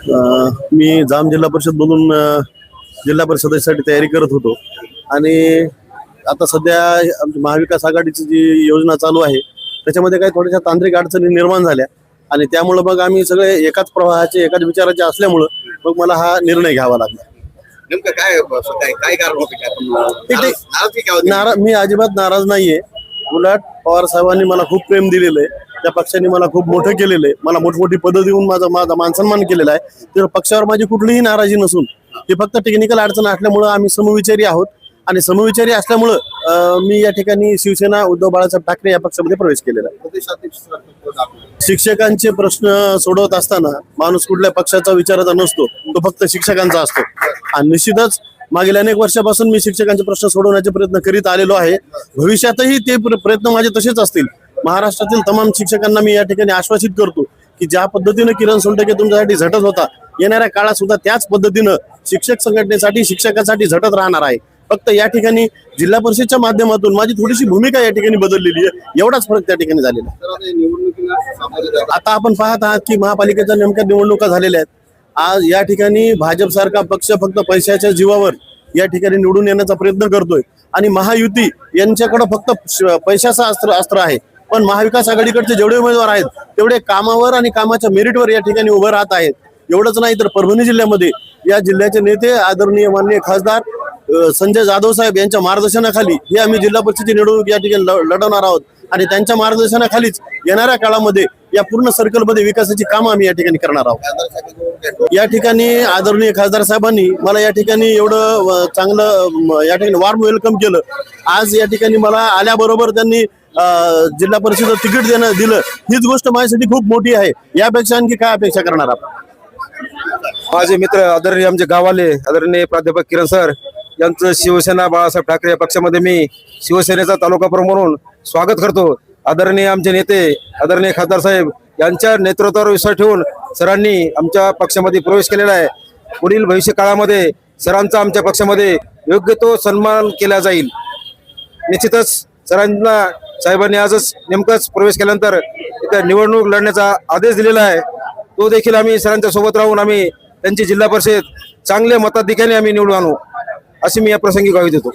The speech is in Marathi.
मी जाम जिल्हा परिषद मधून जिल्हा परिषदेसाठी तयारी करत होतो आणि आता सध्या आमची महाविकास आघाडीची जी योजना चालू आहे त्याच्यामध्ये काही थोड्याशा तांत्रिक अडचणी निर्माण झाल्या आणि त्यामुळे मग आम्ही सगळे एकाच प्रवाहाचे एकाच विचाराचे असल्यामुळं मग मला हा निर्णय घ्यावा लागला. नेमकं काय कारण होते? मी अजिबात नाराज नाहीये. उलट पवार साहेबांनी मला खूप प्रेम दिलेलं आहे. त्या पक्षाने मला खूप मोठं केलेलं आहे. मला मोठमोठी पदं देऊन माझा मानसन्मान केलेला आहे. तर पक्षावर माझी कुठलीही नाराजी नसून हे फक्त टेक्निकल अडचण असल्यामुळं आम्ही समविचारी आहोत आणि समविचारी असल्यामुळं मी या ठिकाणी शिवसेना उद्धव बाळासाहेब ठाकरे या पक्षामध्ये प्रवेश केलेला आहे. शिक्षकांचे प्रश्न सोडवत असताना माणूस कुठल्या पक्षाचा विचाराचा नसतो, तो फक्त शिक्षकांचा असतो आणि निश्चितच मागील अनेक वर्षापासून मी शिक्षकांचे प्रश्न सोडवण्याचे प्रयत्न करीत आलेलो आहे. भविष्यातही ते प्रयत्न माझे तसेच असतील. महाराष्ट्रातील तमाम शिक्षकांना मी या ठिकाणी आश्वासित करतो की ज्या पद्धतीनं किरण सोनटके तुमच्यासाठी झटत होता, येणाऱ्या काळात सुद्धा त्याच पद्धतीनं शिक्षक संघटनेसाठी शिक्षकांसाठी झटत राहणार आहे. फक्त या ठिकाणी जिल्हा परिषदच्या माध्यमातून माझी थोडीशी भूमिका या ठिकाणी बदललेली आहे, एवढाच फरक त्या ठिकाणी झालेला आहे. आता आपण पाहत आहात की महापालिकेच्या नेमक्या निवडणुका झालेल्या आहेत. आज या ठिकाणी भाजप सारखा पक्ष फक्त पैशाच्या जीवावर या ठिकाणी निवडून येण्याचा प्रयत्न करतोय आणि महायुती यांच्याकडे फक्त पैशाचं अस्त्र आहे. पण महाविकास आघाडीकडचे जेवढे उमेदवार आहेत तेवढे कामावर आणि कामाच्या मेरिटवर या ठिकाणी उभं राहत आहेत. एवढंच नाही तर परभणी जिल्ह्यामध्ये या जिल्ह्याचे नेते आदरणीय माननीय खासदार संजय जाधव साहेब यांच्या मार्गदर्शनाखाली हे आम्ही जिल्हा परिषदेची निवडणूक या ठिकाणी लढवणार आहोत आणि त्यांच्या मार्गदर्शनाखालीच येणाऱ्या काळामध्ये या पूर्ण सर्कलमध्ये विकासाची कामं आम्ही या ठिकाणी करणार आहोत. या ठिकाणी आदरणीय खासदार साहेबांनी मला या ठिकाणी एवढं चांगलं या ठिकाणी वॉर्म वेलकम केलं. आज या ठिकाणी मला आल्याबरोबर त्यांनी जिल्हा परिषद तिकीट दिलं, हीच गोष्ट माझ्यासाठी खूप मोठी आहे. यापेक्षा आणखी काय अपेक्षा करणार आपण? माझे मित्र आदरणीय आमचे गावाले आदरणीय प्राध्यापक किरण सर यांचं शिवसेना बाळासाहेब ठाकरे या पक्षामध्ये मी शिवसेनेचा तालुका प्रमुख म्हणून स्वागत करतो. आदरणीय आमचे नेते आदरणीय खासदार साहेब यांच्या नेतृत्वावर विश्वास ठेवून सरांनी आमच्या पक्षामध्ये प्रवेश केलेला आहे. पुढील भविष्य काळामध्ये सरांचा आमच्या पक्षामध्ये योग्य तो सन्मान केला जाईल. निश्चितच सरांना साहेबांनी आजच नेमकंच प्रवेश केल्यानंतर इथं निवडणूक लढण्याचा आदेश दिलेला आहे. तो देखील आम्ही सरांच्या सोबत राहून आम्ही त्यांची जिल्हा परिषद चांगल्या मताधिक्याने आम्ही निवडून आणू अशी मी या प्रसंगी ग्वाही देतो.